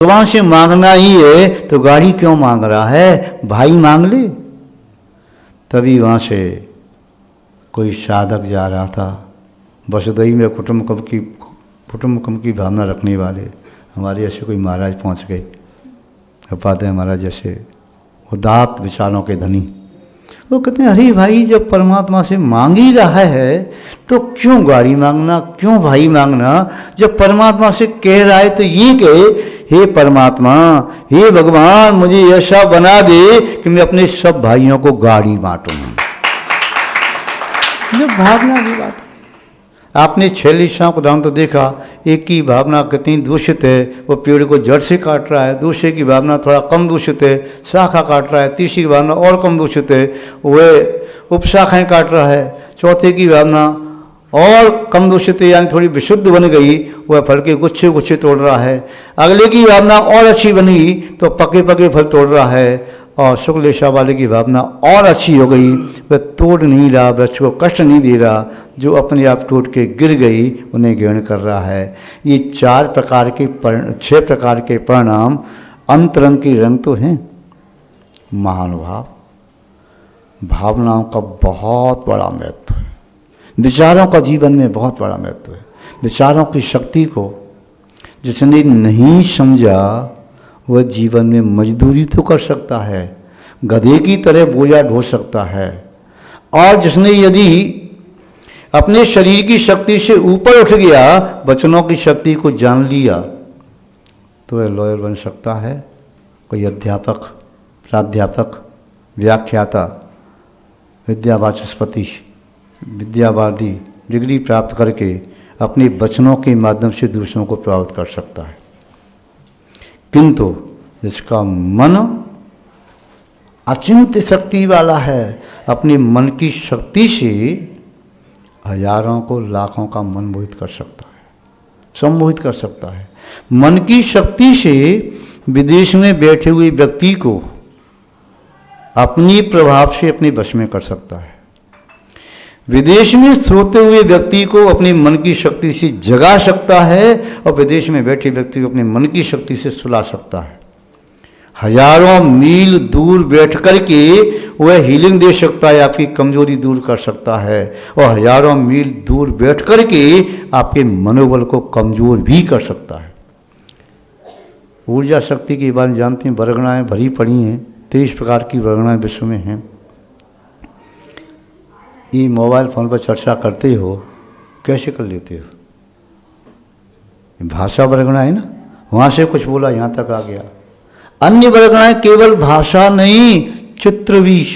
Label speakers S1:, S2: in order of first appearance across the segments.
S1: भगवान से मांगना ही है तो गाड़ी क्यों मांग रहा है, भाई मांग ले। तभी वहाँ से कोई साधक जा रहा था, वसुधई में कुटुम्बकम की भावना रखने वाले हमारे ऐसे कोई महाराज पहुँच गए, उपाध्याय महाराज जैसे उदात्त विचारों के धनी। वो कहते हैं अरे भाई जब परमात्मा से मांग ही रहा है तो क्यों गाड़ी मांगना, क्यों भाई मांगना। जब परमात्मा से कह रहा है तो ये कहे हे परमात्मा, हे भगवान, मुझे ऐसा बना दे कि मैं अपने सब भाइयों को गाड़ी बांटूं। जो भावना की बात, आपने 6 लिशाओं को उदाहरण तो देखा, एक की भावना कितनी दूषित है, वो पेड़ को जड़ से काट रहा है, दूसरे की भावना थोड़ा कम दूषित है, शाखा काट रहा है, तीसरी की भावना और कम दूषित है, वह उपशाखाएं काट रहा है, चौथे की भावना और कम दूषित है यानी थोड़ी विशुद्ध बन गई, वह फल के गुच्छे गुच्छे तोड़ रहा है। अगले की भावना और अच्छी बनी तो पके पके फल तोड़ रहा है, और शुक्ल रेशा वाले की भावना और अच्छी हो गई, वह तोड़ नहीं रहा, वृक्ष को कष्ट नहीं दे रहा, जो अपने आप टूट के गिर गई उन्हें ग्रहण कर रहा है। ये 6 प्रकार के परिणाम अंतरंग के रंग तो हैं। महानुभाव, भावनाओं का बहुत बड़ा महत्व है, विचारों का जीवन में बहुत बड़ा महत्व है। विचारों की शक्ति को जिसने नहीं समझा वह जीवन में मजदूरी तो कर सकता है, गधे की तरह बोझा ढो सकता है, और जिसने यदि अपने शरीर की शक्ति से ऊपर उठ गया, वचनों की शक्ति को जान लिया, तो वह लॉयर बन सकता है, कोई अध्यापक, प्राध्यापक, व्याख्याता, विद्यावाचस्पति, विद्यावादी डिग्री प्राप्त करके अपने वचनों के माध्यम से दूसरों को प्रभावित कर सकता है। किंतु जिसका मन अचिंत्य शक्ति वाला है, अपने मन की शक्ति से हजारों को, लाखों का मन मोहित कर सकता है, सम्मोहित कर सकता है। मन की शक्ति से विदेश में बैठे हुए व्यक्ति को अपनी प्रभाव से अपने वश में कर सकता है। विदेश में सोते हुए व्यक्ति को अपने मन की शक्ति से जगा सकता है, और विदेश में बैठे व्यक्ति को अपने मन की शक्ति से सुला सकता है। हजारों मील दूर बैठ कर के वह हीलिंग दे सकता है, आपकी कमजोरी दूर कर सकता है, और हजारों मील दूर बैठ कर के आपके मनोबल को कमजोर भी कर सकता है। ऊर्जा शक्ति के बारे में जानते हैं, वर्गणाएं भरी पड़ी हैं, 23 प्रकार की वर्गणाएं विश्व में हैं। ये मोबाइल फ़ोन पर चर्चा करते हो, कैसे कर लेते हो? भाषा वर्गणा है ना, वहाँ से कुछ बोला यहाँ तक आ गया। अन्य वर्गणाएं केवल भाषा नहीं, चित्र भी।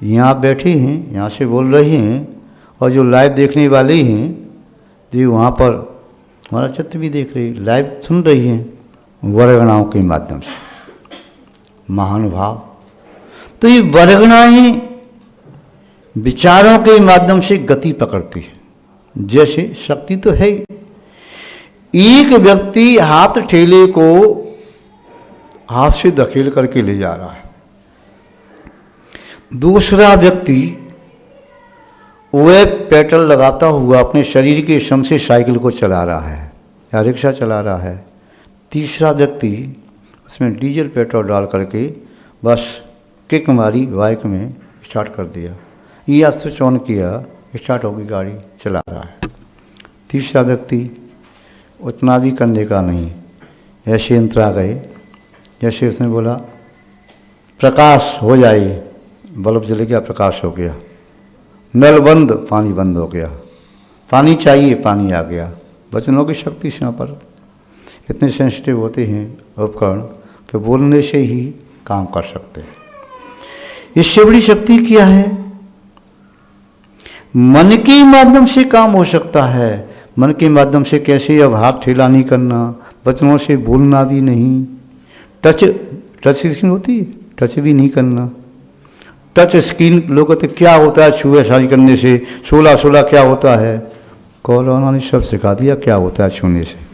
S1: यहाँ बैठे हैं, यहाँ से बोल रहे हैं, और जो लाइव देखने वाले हैं, जो वहाँ पर हमारा चित्र भी देख रही, लाइव सुन रही हैं वर्गणाओं के माध्यम से। महानुभाव, तो ये वर्गणाएं विचारों के माध्यम से गति पकड़ती है। जैसे शक्ति तो है ही, एक व्यक्ति हाथ ठेले को हाथ से धकेल करके ले जा रहा है, दूसरा व्यक्ति वह पेट्रोल लगाता हुआ अपने शरीर के श्रम से साइकिल को चला रहा है या रिक्शा चला रहा है, तीसरा व्यक्ति उसमें डीजल पेट्रोल डाल करके बस किक मारी, बाइक में स्टार्ट कर दिया, या स्विच ऑन किया, स्टार्ट होगी, गाड़ी चला रहा है। तीसरा व्यक्ति उतना भी करने का नहीं, ऐसे यंत्र आ गए, जैसे उसने बोला प्रकाश हो जाए, बल्ब जल गया, प्रकाश हो गया, नल बंद, पानी बंद हो गया, पानी चाहिए, पानी आ गया। वचनों की शक्ति से यहाँ पर इतने सेंसिटिव होते हैं उपकरण कि बोलने से ही काम कर सकते हैं। इससे बड़ी शक्ति क्या है? मन के माध्यम से काम हो सकता है। मन के माध्यम से कैसे? अब हाथ ठेला नहीं करना, वचनों से बोलना भी नहीं, टच स्क्रीन होती है, टच भी नहीं करना। टच स्क्रीन लोग कहते क्या होता है छुए शादी करने से, 16 क्या होता है? कोरोना ने सब सिखा दिया क्या होता है छूने से।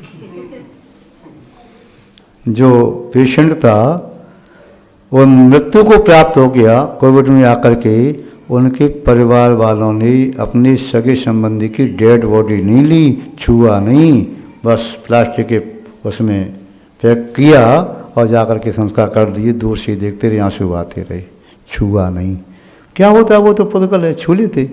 S1: जो पेशेंट था वो मृत्यु को प्राप्त हो गया कोविड में आकर के, उनके परिवार वालों ने अपने सगे संबंधी की डेड बॉडी नहीं ली, छुआ नहीं, बस प्लास्टिक के उसमें पैक किया और जाकर के संस्कार कर दिए। दूर से देखते रहे, आंसू आते रहे, छुआ नहीं। क्या होता है, वो तो पुद्गल है, छू लेते।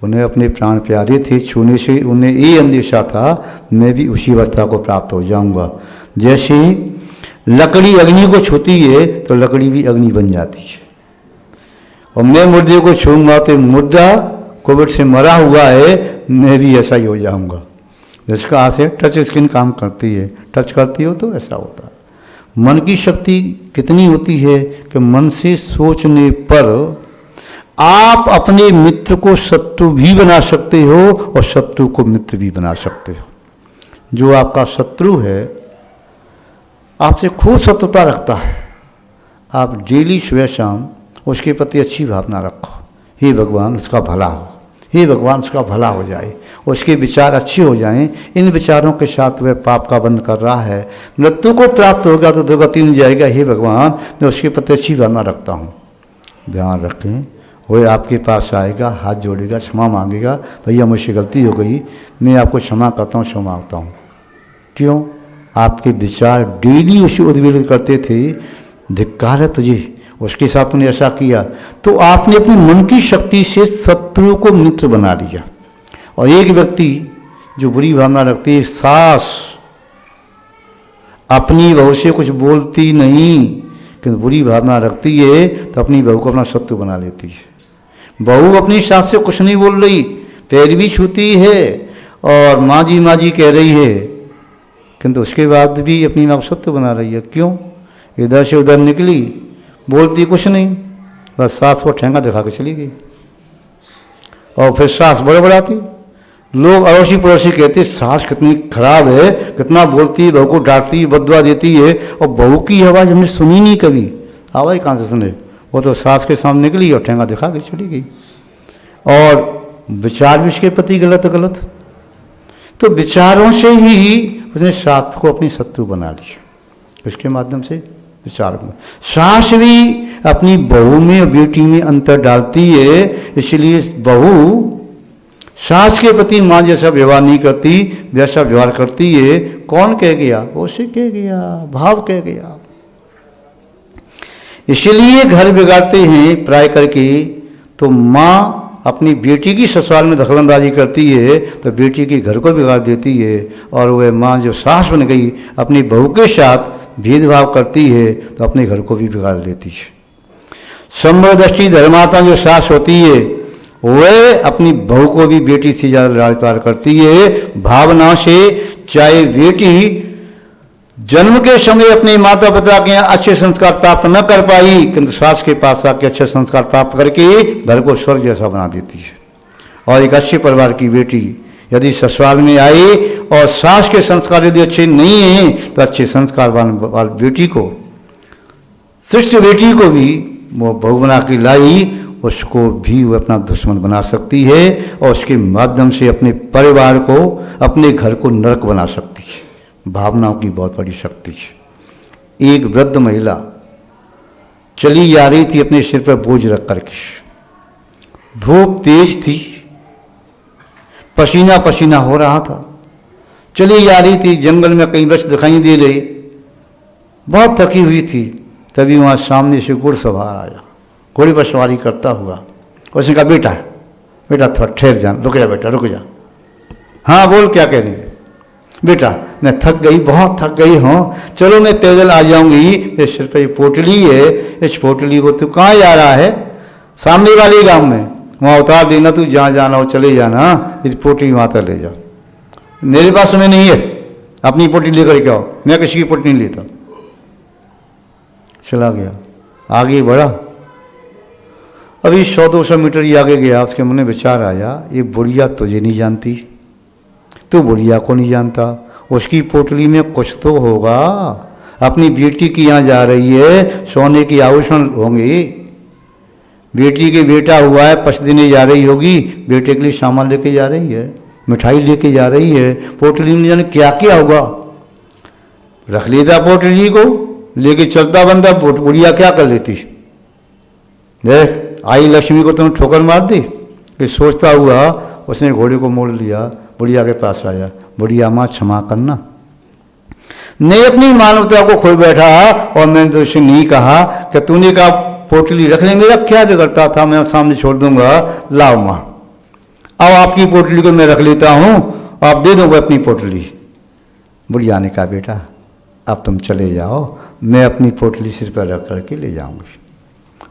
S1: उन्हें अपने प्राण प्यारे थे, छूने से उन्हें ये अंदेशा था मैं भी उसी अवस्था को प्राप्त हो जाऊंगा। जैसे लकड़ी अग्नि को छूती है तो लकड़ी भी अग्नि बन जाती है, और मैं मुर्दे को छूंगा तो मुर्दा कोविड से मरा हुआ है, मैं भी ऐसा ही हो जाऊंगा। जिसका हाथ है टच स्किन काम करती है, टच करती हो तो ऐसा होता है। मन की शक्ति कितनी होती है कि मन से सोचने पर आप अपने मित्र को शत्रु भी बना सकते हो और शत्रु को मित्र भी बना सकते हो। जो आपका शत्रु है, आपसे खूब शत्रुता रखता है, आप डेली सुबह शाम उसके प्रति अच्छी भावना रखो। हे भगवान उसका भला हो, हे भगवान उसका भला हो जाए, उसके विचार अच्छे हो जाएं। इन विचारों के साथ वह पाप का बंध कर रहा है, मृत्यु को प्राप्त होगा तो दुर्गति नहीं जाएगा। हे भगवान मैं उसके प्रति अच्छी भावना रखता हूँ। ध्यान रखें, वह आपके पास आएगा, हाथ जोड़ेगा, क्षमा मांगेगा, भैया मुझसे गलती हो गई, मैं आपको क्षमा करता हूँ, क्षमा मांगता हूँ। क्यों? आपके विचार डेली उसे उद्वेलित करते थे, धिक्कार है तुझे, उसके साथ उन्हें ऐसा किया। तो आपने अपनी मन की शक्ति से शत्रु को मित्र बना लिया। और एक व्यक्ति जो बुरी भावना रखती है, सास अपनी बहू से कुछ बोलती नहीं किंतु बुरी भावना रखती है तो अपनी बहू को अपना शत्रु बना लेती है। बहू अपनी सास से कुछ नहीं बोल रही, पैर भी छूती है और माँ जी कह रही है, किंतु उसके बाद भी अपनी माँ को शत्रु बना रही है। क्यों? इधर से उधर निकली, बोलती कुछ नहीं, बस सास को ठेंगा दिखा के चली गई। और फिर सास बड़बड़ाती, लोग अड़ोसी पड़ोसी कहते सास कितनी खराब है, कितना बोलती है, बहू को डांटती, बददुआ देती है, और बहू की आवाज़ हमने सुनी नहीं कभी। आवाज़ कहाँ से सुने? वो तो सास के सामने निकली और ठेंगा दिखा के चली गई। और विचार भी उसके प्रति गलत। तो विचारों से ही उसने सास को अपनी शत्रु बना लिया। इसके माध्यम से विचार में सास भी अपनी बहू में और बेटी में अंतर डालती है, इसलिए बहू सास के प्रति माँ जैसा व्यवहार नहीं करती, वैसा व्यवहार करती है। कौन कह गया? उसे कह गया, भाव कह गया। इसलिए घर बिगाड़ते हैं प्राय करके। तो माँ अपनी बेटी की ससुराल में दखलंदाजी करती है तो बेटी के घर को बिगाड़ देती है, और वह माँ जो सास बन गई अपनी बहू के साथ भेदभाव करती है तो अपने घर को भी बिगाड़ लेती है। समदृष्टि धर्मात्मा जो सास होती है वह अपनी बहू को भी बेटी से ज़्यादा लाड़ प्यार करती है भावना से। चाहे बेटी जन्म के समय अपने माता पिता के यहाँ अच्छे संस्कार प्राप्त न कर पाई, किंतु सास के पास आके अच्छे संस्कार प्राप्त करके घर को स्वर्ग जैसा बना देती है। और एक अच्छे परिवार की बेटी यदि ससुराल में आई और सास के संस्कार यदि अच्छे नहीं हैं तो अच्छे संस्कार वाली बेटी को, शिष्ट बेटी को भी वो बहू बना के लाई, उसको भी वो अपना दुश्मन बना सकती है और उसके माध्यम से अपने परिवार को, अपने घर को नरक बना सकती है। भावनाओं की बहुत बड़ी शक्ति है। एक वृद्ध महिला चली जा रही थी अपने सिर पर बोझ रख करके, धूप तेज थी, पसीना पसीना हो रहा था, चली जा रही थी, जंगल में कई वृक्ष दिखाई दे रहे, बहुत थकी हुई थी। तभी वहाँ सामने से घुड़सवार आया, घोड़े पर सवारी करता हुआ। उसने कहा बेटा थोड़ा ठहर जा, रुक जा बेटा रुक जा। हाँ बोल, क्या कह रही है? बेटा मैं थक गई, बहुत थक गई हूँ, चलो मैं पैदल आ जाऊंगी। इस सिर पर पोटली है, इस पोटली को तू कहाँ जा रहा है? सामने वाले गांव में, वहाँ उतार देना, तू जहाँ जाना हो चले जाना, इस पोटली वहाँ तक ले जा। मेरे पास समय नहीं है, अपनी पोटली लेकर के आओ, मैं किसी की पोटली नहीं लेता। चला गया, आगे बढ़ा, अभी 100-200 मीटर ही आगे गया, उसके मन में विचार आया, ये बुढ़िया तुझे नहीं जानती, तू बुढ़िया को नहीं जानता, उसकी पोटली में कुछ तो होगा, अपनी बेटी की यहाँ जा रही है, सोने की आभूषण होंगे, बेटी के बेटा हुआ है, 5 दिन जा रही होगी, बेटे के लिए सामान लेके जा रही है, मिठाई लेके जा रही है, पोटली में जाने क्या क्या होगा। रख लेता पोटली को, लेके चलता बंदा, बुढ़िया क्या कर लेती। देख आई लक्ष्मी को तुमने ठोकर मार दी। कि सोचता हुआ उसने घोड़े को मोड़ लिया, बुढ़िया के पास आया, बुढ़िया माँ क्षमा करना, नहीं अपनी मानवता को खोई बैठा और मैंने तो उसे नहीं कहा कि तूने कहा पोटली रख ले, मेरा क्या बिगड़ता था, मैं सामने छोड़ दूंगा, लाओ माँ अब आपकी पोटली को मैं रख लेता हूँ, आप दे दोगे अपनी पोटली। बुढ़िया ने कहा बेटा अब तुम चले जाओ, मैं अपनी पोटली सिर पर रख करके ले जाऊंगी।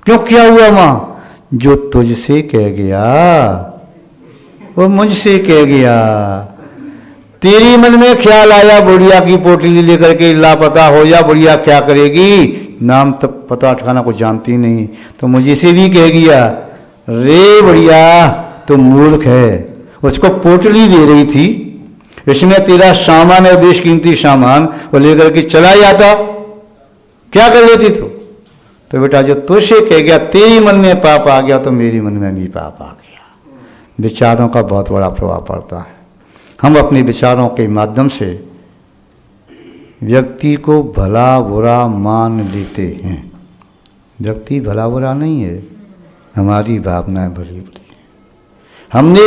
S1: क्यों, क्या हुआ माँ? जो तुझसे कह गया वो मुझसे कह गया। तेरी मन में ख्याल आया बुढ़िया की पोटली लेकर के लापता हो जा, बुढ़िया क्या करेगी, नाम तक पता ठिकाना को जानती नहीं, तो मुझे से भी कह गया रे बुढ़िया तो मूर्ख है। उसको पोटली दे रही थी, इसमें तेरा सामान है, बेशकीमती सामान, वो लेकर के चला जाता, क्या कर लेती तो बेटा जो तुझसे कह गया तेरी मन में पाप आ गया तो मेरी मन में भी पाप आ गया। विचारों का बहुत बड़ा प्रभाव पड़ता है। हम अपने विचारों के माध्यम से व्यक्ति को भला बुरा मान लेते हैं। व्यक्ति भला बुरा नहीं है, हमारी भावनाएं भली बुरी। हमने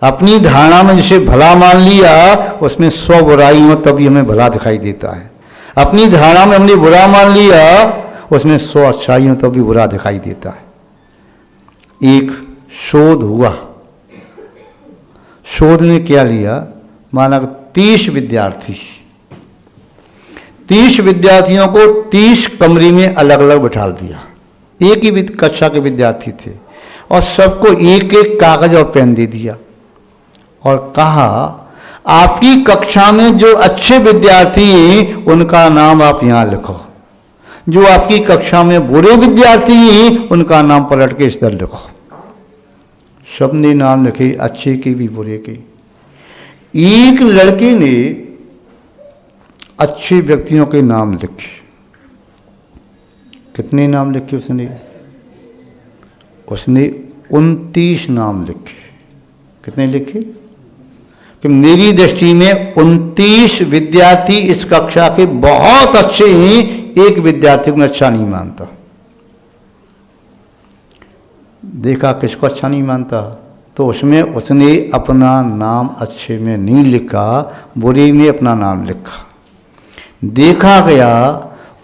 S1: अपनी धारणा में जिसे भला मान लिया उसमें 100 बुराई हो तभी हमें भला दिखाई देता है। अपनी धारणा में हमने बुरा मान लिया उसमें 100 अच्छाई हो तभी बुरा दिखाई देता है। एक शोध हुआ, शोध ने क्या लिया, माना 30 विद्यार्थियों को 30 कमरे में अलग अलग बिठा दिया। एक ही कक्षा के विद्यार्थी थे और सबको एक एक कागज और पेन दे दिया और कहा आपकी कक्षा में जो अच्छे विद्यार्थी हैं उनका नाम आप यहां लिखो, जो आपकी कक्षा में बुरे विद्यार्थी हैं उनका नाम पलट के इस तरह लिखो। सबने नाम लिखे, अच्छे के भी बुरे के। एक लड़के ने अच्छे व्यक्तियों के नाम लिखे। कितने नाम लिखे उसने? उसने 29 नाम लिखे। कितने लिखे? कि मेरी दृष्टि में 29 विद्यार्थी इस कक्षा के बहुत अच्छे हैं, एक विद्यार्थी को मैं अच्छा नहीं मानता। देखा किसको अच्छा नहीं मानता, तो उसमें उसने अपना नाम अच्छे में नहीं लिखा, बुरे में अपना नाम लिखा। देखा गया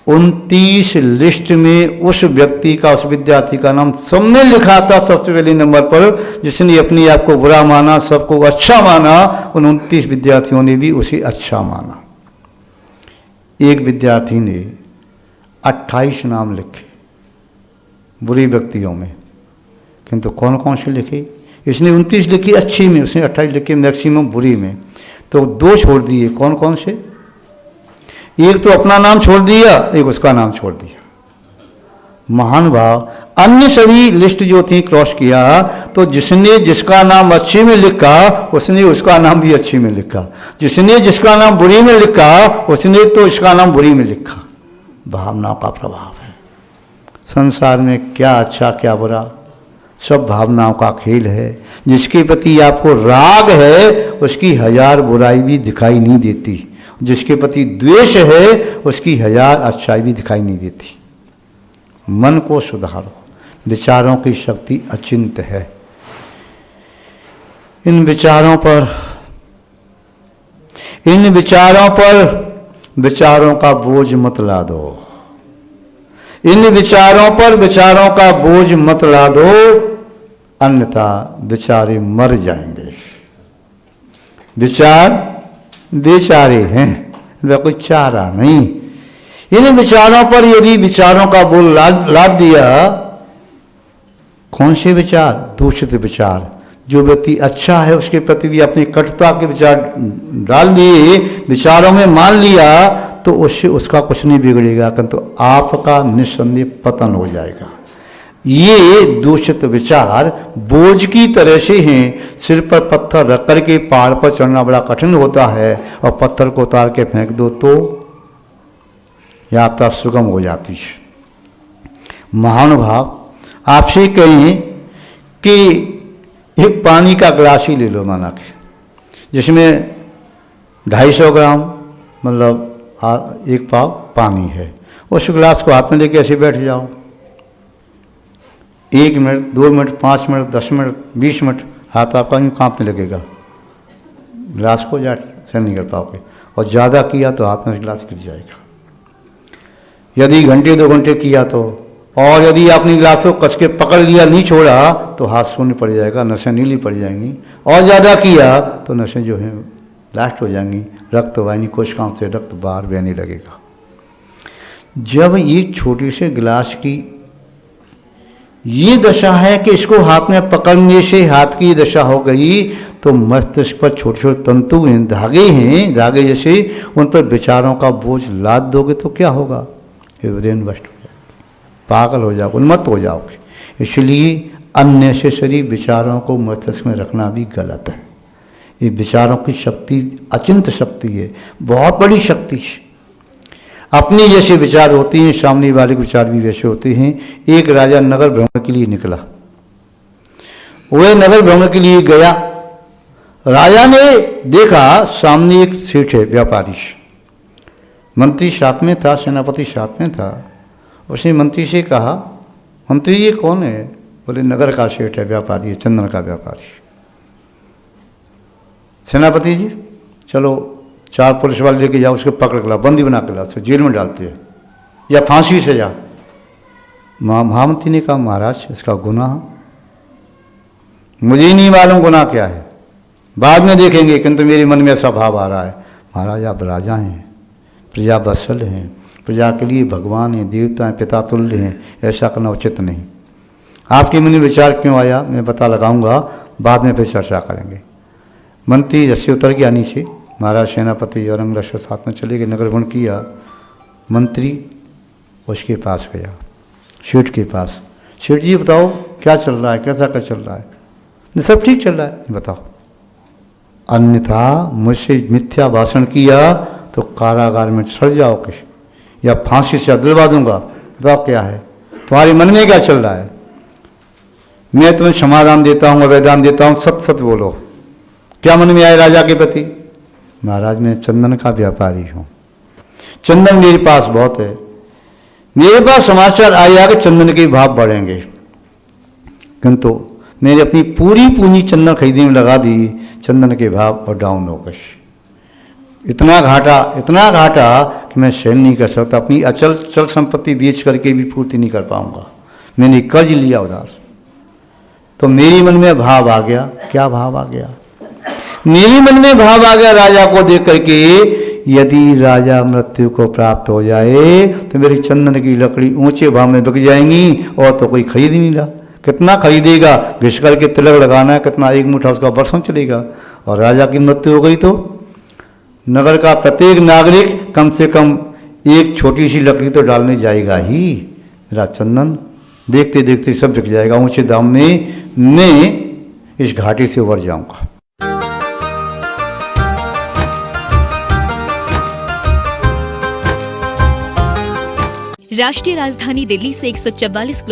S1: 29 लिस्ट में उस व्यक्ति का, उस विद्यार्थी का नाम सबने लिखा था सबसे पहले नंबर पर, जिसने अपने आप को बुरा माना, सबको अच्छा माना, उन 29 विद्यार्थियों ने भी उसे अच्छा माना। एक विद्यार्थी ने 28 नाम लिखे बुरे व्यक्तियों में, किंतु कौन कौन से लिखे? इसने 29 लिखी अच्छी में, उसने 28 लिखे मैक्सिमम बुरी में, तो 2 छोड़ दिए। कौन कौन से? एक तो अपना नाम छोड़ दिया, एक उसका नाम छोड़ दिया। महान भाव, अन्य सभी लिस्ट जो थी क्रॉस किया, तो जिसने जिसका नाम अच्छे में लिखा उसने उसका नाम भी अच्छे में लिखा, जिसने जिसका नाम बुरी में लिखा उसने तो इसका नाम बुरी में लिखा। भावनाओं का प्रभाव है। संसार में क्या अच्छा क्या बुरा सब भावनाओं का खेल है। जिसके प्रति आपको राग है उसकी 1000 बुराई भी दिखाई नहीं देती, जिसके प्रति द्वेष है उसकी 1000 अच्छाई भी दिखाई नहीं देती। मन को सुधारो, विचारों की शक्ति अचिंत है। इन विचारों पर विचारों का बोझ मत ला दो। इन विचारों पर विचारों का बोझ मत ला दो, अन्यथा बेचारे मर जाएंगे। विचार बेचारे हैं, वह कोई चारा नहीं। इन विचारों पर यदि विचारों का बोझ लाद दिया, कौन से विचार? दूषित विचार। जो व्यक्ति अच्छा है उसके प्रति भी अपनी कटुता के विचार डाल दिए, विचारों में मान लिया, तो उससे उसका कुछ नहीं बिगड़ेगा, किंतु आपका निस्संदेह पतन हो जाएगा। ये दूषित विचार बोझ की तरह से हैं। सिर पर पत्थर रख करके पहाड़ पर चढ़ना बड़ा कठिन होता है, और पत्थर को उतार के फेंक दो तो यात्रा सुगम हो जाती है। महानुभाव, आपसे कहें कि एक पानी का गिलास ही ले लो, माना के जिसमें 250 ग्राम मतलब 1 पाव पानी है। उस गिलास को हाथ में लेके ऐसे बैठ जाओ, 1 minute, 2 minute, 5 minute, 10 minute, 20 minute हाथ आपका यूँ कांपने लगेगा, गिलास को जा से नहीं कर पाओगे। और ज़्यादा किया तो हाथ में गिलास गिर जाएगा। यदि घंटे 2 घंटे किया तो, और यदि आपने गिलास को कस के पकड़ लिया, नहीं छोड़ा, तो हाथ शून्य पड़ जाएगा, नसें नीली पड़ जाएंगी। और ज़्यादा किया तो नसें जो हैं ब्लास्ट हो जाएंगी, रक्त वाहिनी कोशिकाओं से रक्त बाहर बहने लगेगा। जब एक छोटे से गिलास की ये दशा है कि इसको हाथ में पकड़ने से हाथ की दशा हो गई, तो मस्तिष्क पर छोटे छोटे तंतु हैं, धागे जैसे, उन पर विचारों का बोझ लाद दोगे तो क्या होगा? ब्रेन बस्ट हो जाएगी, पागल हो जाओगे, उन्मत्त हो जाओगे। इसलिए अननेसेसरी विचारों को मस्तिष्क में रखना भी गलत है। ये विचारों की शक्ति अचिंत शक्ति है, बहुत बड़ी शक्ति है। अपने जैसे विचार होते हैं, सामने वाले के विचार भी वैसे होते हैं। एक राजा नगर भ्रमण के लिए निकला, वह नगर भ्रमण के लिए गया। राजा ने देखा सामने एक सेठ है, व्यापारी, मंत्री साथ में था, सेनापति साथ में था। उसने मंत्री से कहा, मंत्री ये कौन है? बोले नगर का सेठ है, व्यापारी है, चंदन का व्यापारी। सेनापति जी चलो 4 पुलिस वाले लेके जाओ, उसको पकड़ के लाओ, बंदी बना के लाओ, उसको जेल में डालते हैं या फांसी से जा। महामंत्री ने कहा, महाराज इसका गुनाह मुझे ही नहीं मालूम गुनाह क्या है, बाद में देखेंगे, किंतु मेरे मन में ऐसा भाव आ रहा है। महाराज आप राजा हैं, प्रजा वत्सल हैं, प्रजा के लिए भगवान हैं, देवता हैं, पिता तुल्य हैं, ऐसा करना उचित नहीं। आपके मन में विचार क्यों आया मैं पता लगाऊंगा, बाद में फिर चर्चा करेंगे। मंत्री रस्सी उतर गया नीचे। महाराज सेनापति और अंग लश्कर साथ में चले गए, नगर भ्रमण किया। मंत्री उसके पास गया, सेठ के पास। सेठ जी बताओ क्या चल रहा है, कैसा क्या चल रहा है? सब ठीक चल रहा है, बताओ, अन्यथा मुझसे मिथ्या भाषण किया तो कारागार में सड़ जाओगे या फांसी से दिलवा दूंगा। बताओ क्या है, तुम्हारे मन में क्या चल रहा है? मैं तुम्हें समाधान देता हूँ, वैदान देता हूँ, सत सत बोलो, क्या मन में आए राजा के प्रति? महाराज मैं चंदन का व्यापारी हूँ, चंदन मेरे पास बहुत है, मेरे पास समाचार आया कि चंदन के भाव बढ़ेंगे, किंतु मैंने अपनी पूरी पूंजी चंदन खरीदने में लगा दी, चंदन के भाव और डाउन हो गए। इतना घाटा कि मैं सहन नहीं कर सकता, अपनी अचल चल संपत्ति बेच करके भी पूर्ति नहीं कर पाऊंगा, मैंने कर्ज लिया उधार। तो मेरे मन में भाव आ गया, क्या भाव आ गया? मेरे मन में भाव आ गया राजा को देख करके, यदि राजा मृत्यु को प्राप्त हो जाए तो मेरी चंदन की लकड़ी ऊंचे भाव में बिक जाएंगी, और तो कोई खरीद नहीं रहा। कितना खरीदेगा? घिस करके तिलक लगाना है, कितना, 1 मुठ्ठा उसका बरसों चलेगा। और राजा की मृत्यु हो गई तो नगर का प्रत्येक नागरिक कम से कम एक छोटी सी लकड़ी तो डालने जाएगा ही। मेरा चंदन देखते देखते सब बिक जाएगा ऊंचे दाम में, मैं इस घाटी से उबर जाऊंगा।
S2: राष्ट्रीय राजधानी दिल्ली से 144